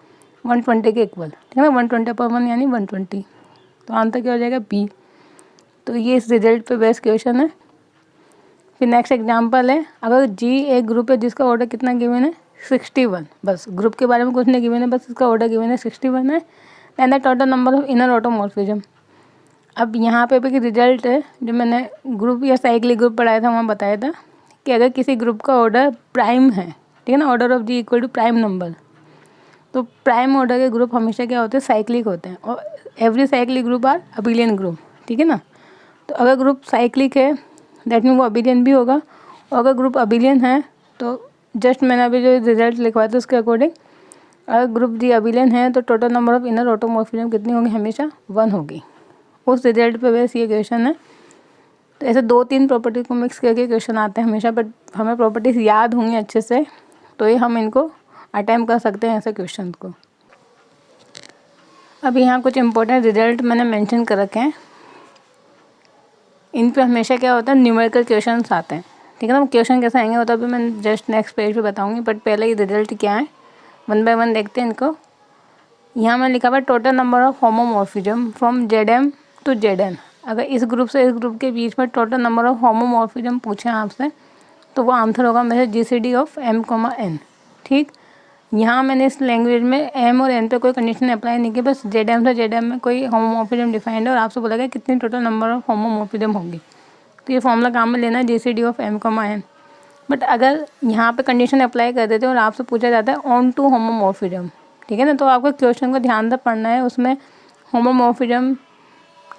120 के इक्वल, ठीक है ना, 120 अपॉन 1 यानी 120। तो आंसर क्या हो जाएगा, बी। तो ये इस रिजल्ट पे बेस्ट क्वेश्चन है। फिर नेक्स्ट एग्जांपल है, अगर जी एक ग्रुप है जिसका ऑर्डर कितना गिवन है, 61, बस ग्रुप के बारे में कुछ नहीं गिवन है, बस इसका ऑर्डर गिवन है 61 है, and the total number of inner automorphism. अब यहाँ पे भी रिजल्ट है जो मैंने ग्रुप या साइक्लिक ग्रुप पढ़ाया था वहाँ बताया था कि अगर किसी ग्रुप का ऑर्डर प्राइम है, ठीक है ना, order of G equal to prime number, तो प्राइम ऑर्डर के ग्रुप हमेशा क्या होते हैं, साइक्लिक होते हैं, और every cyclic group are abelian group, ठीक है ना। तो अगर ग्रुप साइक्लिक है दैट मीन वो अबिलियन भी होगा, और अगर ग्रुप अबिलियन है तो जस्ट मैंने अभी जो रिजल्ट लिखवाया था उसके अकॉर्डिंग अगर ग्रुप जी अबिलियन है तो total number of inner automorphism कितनी होगी, हमेशा 1 होगी। उस रिजल्ट पे बेस ये क्वेश्चन है। तो ऐसे 2-3 प्रॉपर्टी को मिक्स करके क्वेश्चन आते हैं हमेशा, बट हमें प्रॉपर्टीज़ याद होंगी अच्छे से, तो ये हम इनको अटैम्प्ट कर सकते हैं ऐसे क्वेश्चन को। अब यहाँ कुछ इंपॉर्टेंट रिजल्ट मैंने मेंशन कर रखे हैं। इन पे हमेशा क्या होता है, न्यूमेरिकल क्वेश्चंस आते हैं, ठीक है ना। क्वेश्चन कैसे आएंगे वो तो अभी मैं जस्ट नेक्स्ट पेज पे बताऊंगी, बट पहले ये रिजल्ट क्या है 1 बाय 1 देखते हैं इनको। यहाँ मैं लिखा हुआ है total number of homomorphism from ZM to ZN। अगर इस ग्रुप से इस ग्रुप के बीच में टोटल नंबर ऑफ होमोमॉर्फिज्म पूछे आपसे तो वो आंसर होगा मेरे GCD ऑफ M, N। ठीक, यहाँ मैंने इस लैंग्वेज में M और N पे कोई कंडीशन अप्लाई नहीं की, बस ZM से ZM में कोई होमोमॉर्फिज्म डिफाइंड है और आपसे बोला गया कितनी टोटल नंबर ऑफ होमोमॉर्फिज्म होगी। तो ये फॉर्मूला काम में लेना है GCD of M, N। But अगर यहाँ पे कंडीशन अप्लाई कर देते हैं और आपसे पूछा जाता है ऑन टू होमोमॉर्फिज्म, ठीक है ना, तो आपको क्वेश्चन को ध्यान से पढ़ना है। उसमें होमोमॉर्फिज्म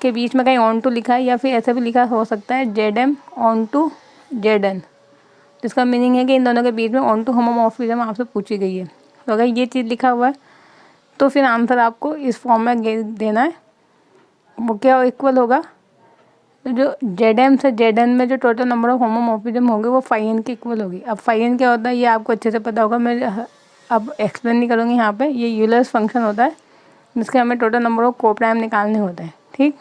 के बीच में कहीं ऑन टू लिखा है या फिर ऐसा भी लिखा हो सकता है ZM ऑन टू ZN। तो इसका मीनिंग है कि इन दोनों के बीच में ऑन टू होमोमॉर्फिज्म आपसे पूछी गई है। तो अगर ये चीज़ लिखा हुआ है तो फिर आंसर आपको इस फॉर्म में देना है। वो क्या इक्वल होगा, तो जो ZM से ZN में जो टोटल नंबर ऑफ होमोमॉर्फिज्म होंगे वो φn के इक्वल होगी। अब φn क्या होता है ये आपको अच्छे से पता होगा, मैं अब एक्सप्लेन नहीं करूँगी यहाँ पे। ये यूलर्स फंक्शन होता है जिसके हमें टोटल नंबर ऑफ कोप्राइम निकालने होते हैं, ठीक।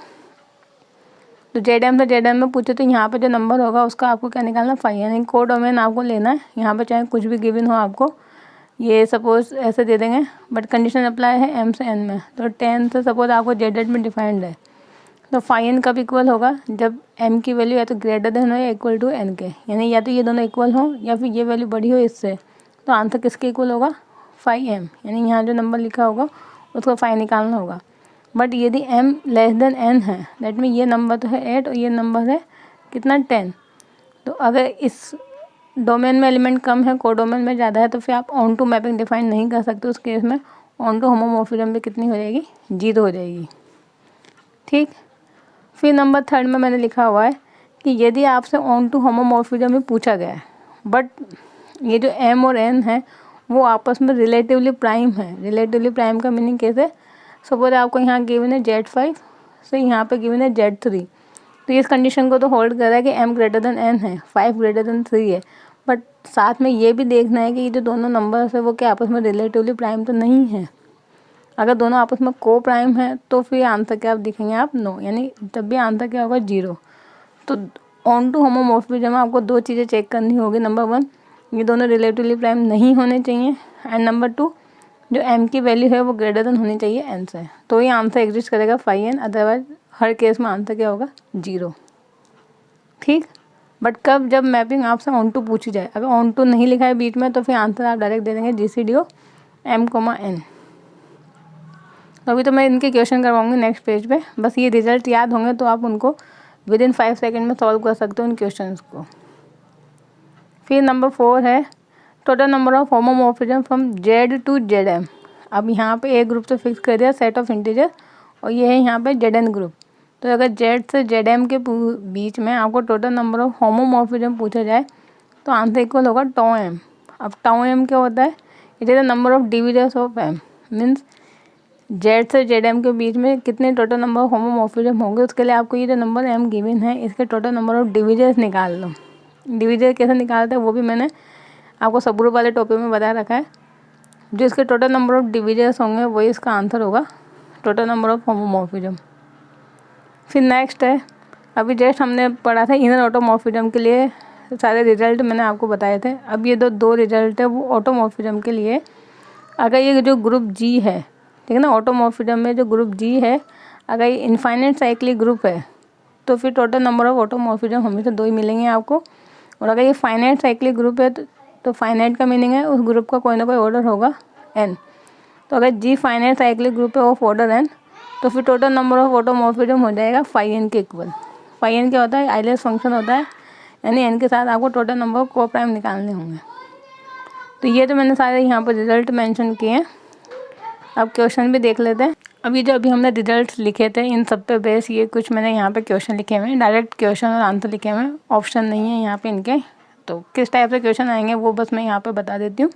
तो ZM से ZN में पूछे तो यहाँ पे जो नंबर होगा उसका आपको क्या निकालना, φn। कोडोमेन आपको लेना है, यहाँ पे चाहे कुछ भी गिवन हो आपको, ये सपोज ऐसे दे देंगे, बट कंडीशन अप्लाई है M से N में। तो 10 से सपोज आपको ZN में डिफाइंड है, तो φn कब इक्वल होगा, जब M की वैल्यू या तो ग्रेटर देन हो या इक्वल टू N के, यानी या तो ये दोनों इक्वल हो या फिर ये वैल्यू बड़ी हो इससे। तो आंसर किसके इक्वल होगा, φm, यानी यहाँ जो नंबर लिखा होगा उसको फाई निकालना होगा। बट यदि M लेस देन N है, दैट मीन ये नंबर तो है 8 और ये नंबर है कितना 10। तो अगर इस डोमेन में एलिमेंट कम है, कोडोमेन में ज़्यादा है, तो फिर आप ऑन टू मैपिंग डिफाइन नहीं कर सकते। उस केस में ऑन टू होमोमॉर्फिज्म भी कितनी हो जाएगी, 0 हो जाएगी, ठीक। फिर नंबर 3 में मैंने लिखा हुआ है कि यदि आपसे ऑन टू होमोमॉर्फिज्म भी पूछा गया है, बट ये जो M और N है वो आपस में रिलेटिवली प्राइम है। रिलेटिवली प्राइम का मीनिंग कैसे, सपोज आपको यहाँ गिवन है Z5 से यहाँ पे गिवन है Z3, तो इस कंडीशन को तो होल्ड कर रहा है कि M ग्रेटर देन N है, 5 ग्रेटर देन 3 है। बट साथ में ये भी देखना है कि ये जो दोनों नंबर्स है वो क्या आपस में रिलेटिवली प्राइम तो नहीं है। अगर दोनों आपस में को प्राइम है तो फिर आंसर क्या आप दिखेंगे आप, नो, यानी तब भी आंसर क्या होगा, 0। तो ऑन टू होमोमॉर्फिज्म आपको 2 चीज़ें चेक करनी होगी। नंबर 1, ये दोनों रिलेटिवली प्राइम नहीं होने चाहिए, एंड नंबर 2, जो M की वैल्यू है वो ग्रेटर देन होनी चाहिए N से, तो ये आंसर एग्जिस्ट करेगा φn। अदरवाइज हर केस में आंसर क्या होगा, 0, ठीक। बट कब, जब मैपिंग आपसे ऑन टू पूछी जाए। अगर ऑन टू नहीं लिखा है बीच में तो फिर आंसर आप डायरेक्ट दे देंगे GCD ऑफ M, N। तो अभी तो मैं इनके क्वेश्चन करवाऊंगी नेक्स्ट पेज पे, बस ये रिजल्ट याद होंगे तो आप उनको विदिन 5 सेकेंड में सॉल्व कर सकते हो उन क्वेश्चंस को। फिर नंबर 4 है total number of homomorphism from Z to ZM। अब यहाँ पे एक ग्रुप तो फिक्स कर दिया सेट ऑफ इंटीजर, और ये है यहाँ पे ZN ग्रुप। तो अगर Z से ZM के बीच में आपको टोटल नंबर ऑफ होमोमॉर्फिज्म पूछा जाए तो आंसर इक्वल होगा τm। अब τm क्या होता है, it is the number of divisors of M, means Z से ZM के बीच में कितने टोटल नंबर ऑफ होमोमॉर्फिज्म होंगे, उसके लिए आपको ये जो नंबर M गिवन है इसके टोटल नंबर ऑफ डिविजर्स निकाल लो। डिविजर कैसे निकालते हैं वो भी मैंने आपको सब ग्रुप वाले टॉपिक में बता रखा है। जो इसके टोटल नंबर ऑफ डिविजर्स होंगे वही इसका आंसर होगा टोटल नंबर ऑफ होमोमॉर्फिज्म। फिर नेक्स्ट है, अभी जस्ट हमने पढ़ा था इनर ऑटोमॉर्फिज्म के लिए सारे रिजल्ट मैंने आपको बताए थे। अब ये दो रिजल्ट है वो ऑटोमॉर्फिज्म के लिए। अगर ये जो ग्रुप G है, ठीक है ना, ऑटोमॉर्फिज्म में जो ग्रुप G है, अगर ये इनफाइनाइट साइक्लिक ग्रुप है तो फिर टोटल नंबर ऑफ ऑटोमॉर्फिज्म हमेशा 2 ही मिलेंगे आपको। और अगर ये फाइनाइट साइक्लिक ग्रुप है तो फाइनाइट का मीनिंग है उस ग्रुप का कोई ना कोई ऑर्डर होगा n। तो अगर G फाइनाइट साइक्लिक ग्रुप है ऑफ ऑर्डर n, तो फिर टोटल नंबर ऑफ ऑटोमॉर्फिज्म हो जाएगा φn के इक्वल। φn क्या होता है, आइलर्स फंक्शन होता है, यानी n के साथ आपको टोटल नंबर ऑफ को प्राइम निकालने होंगे। तो ये तो मैंने सारे यहाँ पर रिजल्ट मेंशन किए हैं। अब क्वेश्चन भी देख लेते हैं। अभी हमने रिजल्ट्स लिखे थे इन सब पे बेस ये कुछ मैंने यहाँ पे क्वेश्चन लिखे हुए हैं, डायरेक्ट क्वेश्चन और आंसर लिखे हुए हैं, ऑप्शन नहीं है यहाँ पे इनके। तो किस टाइप से क्वेश्चन आएंगे वो बस मैं यहाँ पे बता देती हूँ।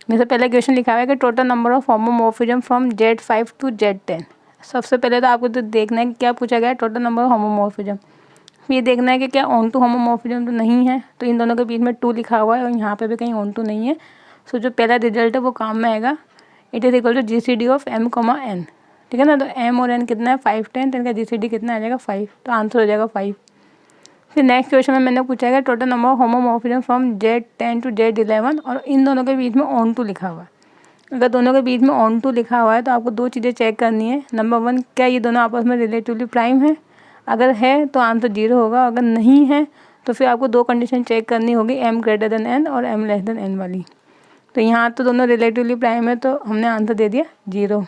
मेरे से पहले क्वेश्चन लिखा हुआ है कि total number of homomorphism from Z5 to Z10। सबसे पहले तो आपको तो देखना है कि क्या पूछा गया है, टोटल नंबर ऑफ होमोमॉर्फिज्म। फिर ये देखना है कि क्या ऑन टू होमोमॉर्फिज्म तो नहीं है, तो इन दोनों के बीच में 2 लिखा हुआ है और यहाँ पे भी कहीं ऑन टू नहीं है। सो जो पहला रिजल्ट है वो काम में आएगा। It is equal to GCD of M, N। ठीक है ना, तो M और N कितना है 5, 10, तो इनका GCD कितना आ जाएगा 5, तो आंसर हो जाएगा 5। फिर नेक्स्ट क्वेश्चन में मैंने पूछा है total number of homomorphism from Z10 to Z11 और इन दोनों के बीच में ऑन टू लिखा हुआ है। अगर दोनों के बीच में ऑन टू लिखा हुआ है तो आपको 2 चीज़ें चेक करनी है। नंबर 1, क्या ये दोनों आपस में रिलेटिवली प्राइम है? अगर है तो आंसर 0 होगा, अगर नहीं है तो फिर आपको 2 कंडीशन चेक करनी होगी, M ग्रेटर देन N और M लेस देन N वाली। तो यहाँ तो दोनों रिलेटिवली प्राइम है तो हमने आंसर दे दिया 0।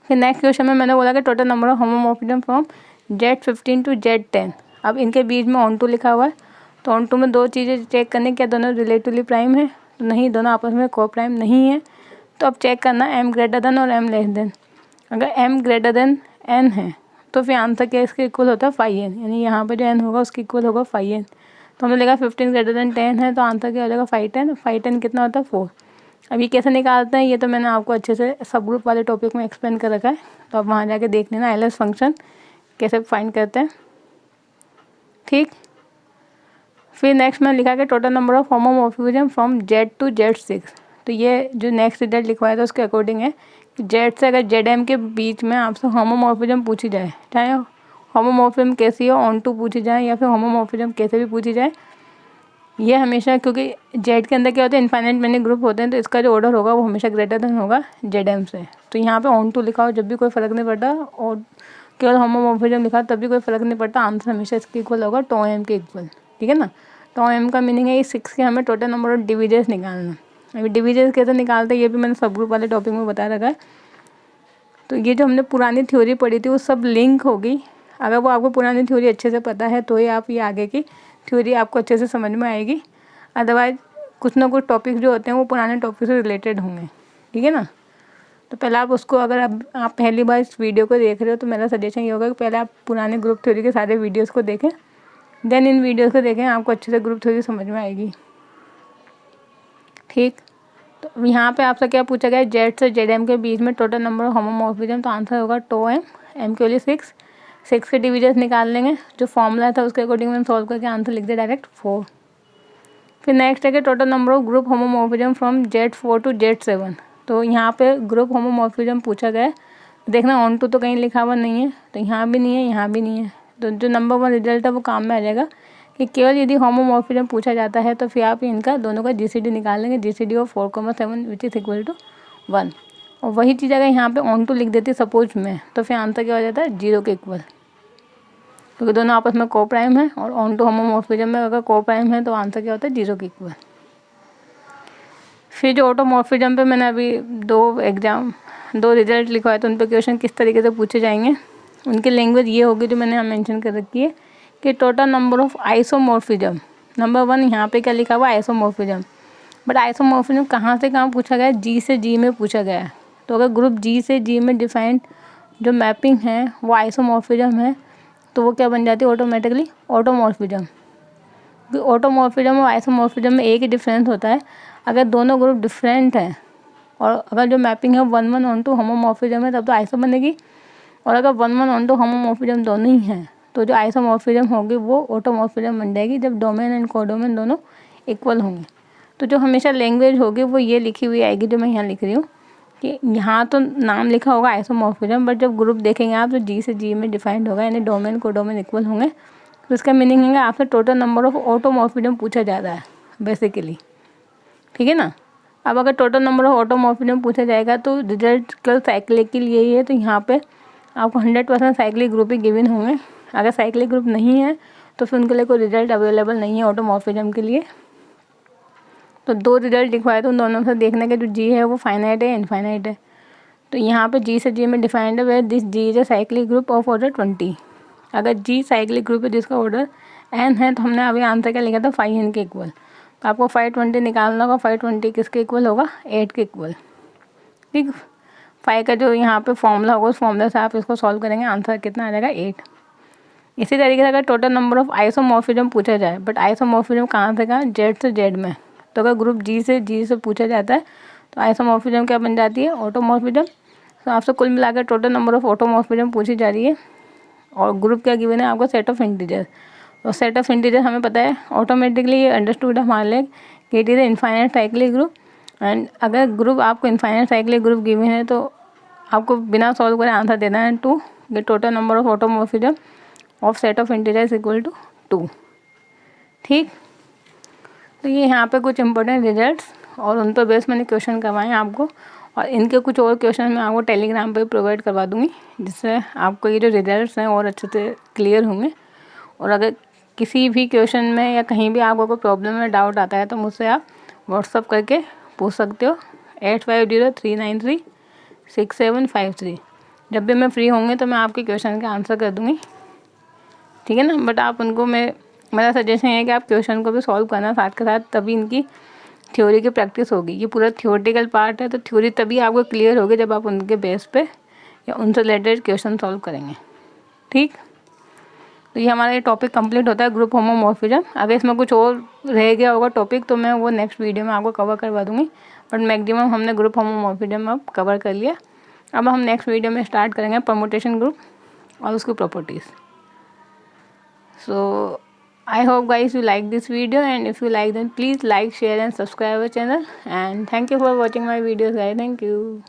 फिर नेक्स्ट क्वेश्चन में मैंने बोला कि total number of homomorphism from Z15 to Z10। अब इनके बीच में ऑन टू लिखा हुआ है, तो ऑन टू में 2 चीज़ें चेक करने, क्या दोनों रिलेटिवली प्राइम है? तो नहीं, दोनों आपस में को प्राइम नहीं है। तो अब चेक करना M ग्रेटर देन और M लेस देन। अगर M ग्रेटर देन N है तो फिर आंसर क्या इसके इक्वल होता है 5n, यानी यहाँ पे जो n होगा उसके इक्वल होगा 5n। तो हमने लिखा 15 ग्रेटर देन 10 है, तो आंसर क्या हो जाएगा 510। 510 कितना होता है 4। अब ये कैसे निकालते हैं ये तो मैंने आपको अच्छे से सब ग्रुप वाले टॉपिक में एक्सप्लेन कर रखा है, तो आप वहाँ जाके देख लेना LS फंक्शन कैसे फाइंड करते हैं। ठीक, फिर नेक्स्ट मैंने लिखा कि total number of homomorphism from Z to Z6। तो ये जो नेक्स्ट रिजल्ट लिखवाया था उसके अकॉर्डिंग है कि Z से अगर ZM के बीच में आपसे होमोमॉर्फिज्म पूछी जाए, चाहे होमोमॉर्फिज्म कैसी हो, ऑन टू पूछी जाए या फिर होमोमॉर्फिज्म कैसे भी पूछी जाए, ये हमेशा, क्योंकि Z के अंदर क्या होता है इनफाइनाइट मैनी ग्रुप होते हैं, तो इसका जो ऑर्डर होगा वो हमेशा ग्रेटर देन होगा ZM से। तो यहाँ पे ऑन टू लिखा हो जब भी कोई फ़र्क नहीं पड़ता, और केवल होमोमॉर्फिज्म लिखा तब भी कोई फ़र्क नहीं पड़ता, आंसर हमेशा इसके इक्वल होगा टो M के इक्वल। ठीक है ना, टो M का मीनिंग है ये 6 के हमें टोटल नंबर ऑफ डिविजर्स निकालना। अभी डिविजर्स कैसे निकालते हैं ये भी मैंने सब ग्रुप वाले टॉपिक में बता रखा है। तो ये जो हमने पुरानी थ्योरी पढ़ी थी वो सब लिंक होगी। अगर वो आपको पुरानी थ्योरी अच्छे से पता है तो ही आप ये आगे की थ्योरी आपको अच्छे से समझ में आएगी, अदरवाइज कुछ ना कुछ टॉपिक जो होते हैं वो पुराने टॉपिक से रिलेटेड होंगे। ठीक है ना, तो पहले आप उसको, अगर आप पहली बार इस वीडियो को देख रहे हो तो मेरा सजेशन ये होगा कि पहले आप पुराने ग्रुप थ्योरी के सारे वीडियोज़ को देखें, देन इन वीडियोज़ को देखें, आपको अच्छे से ग्रुप थ्योरी समझ में आएगी। ठीक, तो यहाँ पे आपसे क्या पूछा गया, Z से ZM के बीच में टोटल नंबर ऑफ होमोमॉर्फिज्म, तो आंसर होगा टो M के लिए 6 के डिविजर्स निकाल लेंगे, जो फॉर्मूला था उसके अकॉर्डिंग मैंने सॉल्व करके आंसर लिख दिया डायरेक्ट 4। फिर नेक्स्ट है कि total number of group homomorphism from Z4 to Z7। तो यहाँ पे ग्रुप होमोमॉर्फिज्म पूछा गया है, देखना ऑन टू तो कहीं लिखा हुआ नहीं है, तो यहाँ भी नहीं है, यहाँ भी नहीं है। तो जो नंबर 1 रिजल्ट है वो काम में आ जाएगा कि केवल यदि होमोमॉर्फिज्म पूछा जाता है तो फिर आप इनका दोनों का GCD निकाल लेंगे, GCD of 4,7 which is equal to 1। और वही चीज़ अगर यहाँ पे ऑन टू लिख देती सपोज में, तो फिर आंसर क्या हो जाता है 0 के इक्वल, क्योंकि दोनों आपस में को प्राइम है, और ऑन टू होमोमॉर्फिज्म में अगर को प्राइम है तो आंसर क्या होता है 0 के इक्वल। फिर जो ऑटोमॉर्फिज्म पे मैंने अभी 2 रिजल्ट लिखवाए, तो उन पर क्वेश्चन किस तरीके से पूछे जाएंगे, उनकी लैंग्वेज ये होगी जो मैंने यहाँ मेंशन कर रखी है कि total number of isomorphism. Number 1 यहाँ पे क्या लिखा हुआ आइसोमॉर्फिज्म, बट आइसोमॉर्फिज्म कहाँ से कहाँ पूछा गया है, G से G में पूछा गया है। तो अगर ग्रुप G से G में डिफाइंड जो मैपिंग है वो आइसोमॉर्फिज्म है, तो वो क्या बन जाती है ऑटोमेटिकली ऑटोमॉर्फिज्म। ऑटोमॉर्फिज्म और आइसोमॉर्फिज्म में एक ही डिफरेंस होता है, अगर दोनों ग्रुप डिफरेंट हैं और अगर जो मैपिंग है 1-1 ऑन टू होमोमॉर्फिज्म है तब तो आइसो बनेगी, और अगर 1-1 ऑन टू होमोमॉर्फिज्म दोनों ही हैं तो जो आइसोमॉर्फिज्म होगी वो ऑटोमॉर्फिज्म बन जाएगी, जब डोमेन एंड कोडोमेन दोनों इक्वल होंगे। तो जो हमेशा लैंग्वेज होगी वो ये लिखी हुई आएगी जो मैं यहाँ लिख रही हूँ कि यहाँ तो नाम लिखा होगा आइसोमॉर्फिज्म, बट जब ग्रुप देखेंगे आप तो G से G में डिफाइंड होगा, यानी डोमेन कोडोमेन इक्वल होंगे। तो इसका मीनिंग है आपसे टोटल नंबर ऑफ ऑटोमॉर्फिज्म पूछा जा रहा है बेसिकली। ठीक है ना, अब अगर टोटल नंबर ऑफ ऑटोमॉर्फिज्म पूछा जाएगा तो रिजल्ट केवल साइक्लिक के लिए ही है, तो यहाँ पे आपको 100% साइक्लिक ग्रुप ही गिवन होंगे। अगर साइक्लिक ग्रुप नहीं है तो फिर उनके लिए कोई रिजल्ट अवेलेबल नहीं है ऑटोमॉर्फिज्म के लिए। तो 2 रिजल्ट लिखवाए तो उन दोनों से देखने के जो G है वो फाइनाइट है इनफाइनाइट है। तो यहाँ पे G से G में डिफाइंड है where this G is a cyclic group of order 20। अगर G साइक्लिक ग्रुप है जिसका ऑर्डर n है, तो हमने अभी आंसर क्या लिखा था 5n के इक्वल, तो आपको 520 निकालना होगा। 520 किसके इक्वल होगा 8 के इक्वल। ठीक, 5 का जो यहाँ पे फॉर्मूला होगा उस फॉर्मूला से आप इसको सॉल्व करेंगे, आंसर कितना आ जाएगा 8। इसी तरीके से अगर टोटल नंबर ऑफ आइसोमॉर्फिज्म पूछा जाए, बट आइसोमॉर्फिज्म कहाँ से कहाँ Z से Z में, तो अगर ग्रुप जी से पूछा जाता है तो आइसोमॉर्फिज्म क्या बन जाती है, ऑटोमॉर्फिज्म। तो आपसे कुल मिलाकर टोटल नंबर ऑफ ऑटोमॉर्फिज्म पूछी जा रही है। और ग्रुप क्या गिवन है आपको, सेट ऑफ इंटीजर। और सेट ऑफ इंटीजर हमें पता है ऑटोमेटिकली ये अंडरस्टूड हमारे लिए कि it is infinite cyclic group. And अगर ग्रुप आपको इनफाइनाइट साइक्लिक ग्रुप गिवन है तो आपको बिना सॉल्व करे आंसर देना है 2, कि total number of automorphism of set of integer is equal to 2। ठीक, तो ये यहाँ पे कुछ इंपॉर्टेंट रिजल्ट्स और उन पर बेस मैंने क्वेश्चन करवाए हैं आपको, और इनके कुछ और क्वेश्चन मैं आपको टेलीग्राम पे प्रोवाइड करवा दूँगी, जिससे आपको ये जो रिजल्ट्स हैं और अच्छे से क्लियर होंगे। और अगर किसी भी क्वेश्चन में या कहीं भी आपको कोई प्रॉब्लम में डाउट आता है तो मुझसे आप व्हाट्सअप करके पूछ सकते हो 8503936753। जब भी मैं फ्री होंगी तो मैं आपके क्वेश्चन का आंसर कर दूँगी, ठीक है ना। बट आप उनको मेरा सजेशन है कि आप क्वेश्चन को भी सॉल्व करना साथ के साथ, तभी इनकी थ्योरी की प्रैक्टिस होगी। ये पूरा थ्योरेटिकल पार्ट है, तो थ्योरी तभी आपको क्लियर होगी जब आप उनके बेस पे या उनसे रिलेटेड क्वेश्चन सॉल्व करेंगे। ठीक, तो ये हमारा ये टॉपिक कंप्लीट होता है ग्रुप होमोमॉर्फिज्म। अगर इसमें कुछ और रह गया होगा टॉपिक तो मैं वो नेक्स्ट वीडियो में आपको कवर करवा दूँगी, बट मैक्सिमम हमने ग्रुप होमोमॉर्फिज्म अब कवर कर लिया। अब हम नेक्स्ट वीडियो में स्टार्ट करेंगे परम्यूटेशन ग्रुप और उसकी properties. So I hope guys you like this video, and if you like then please like, share and subscribe our channel, and thank you for watching my videos guys. Thank you.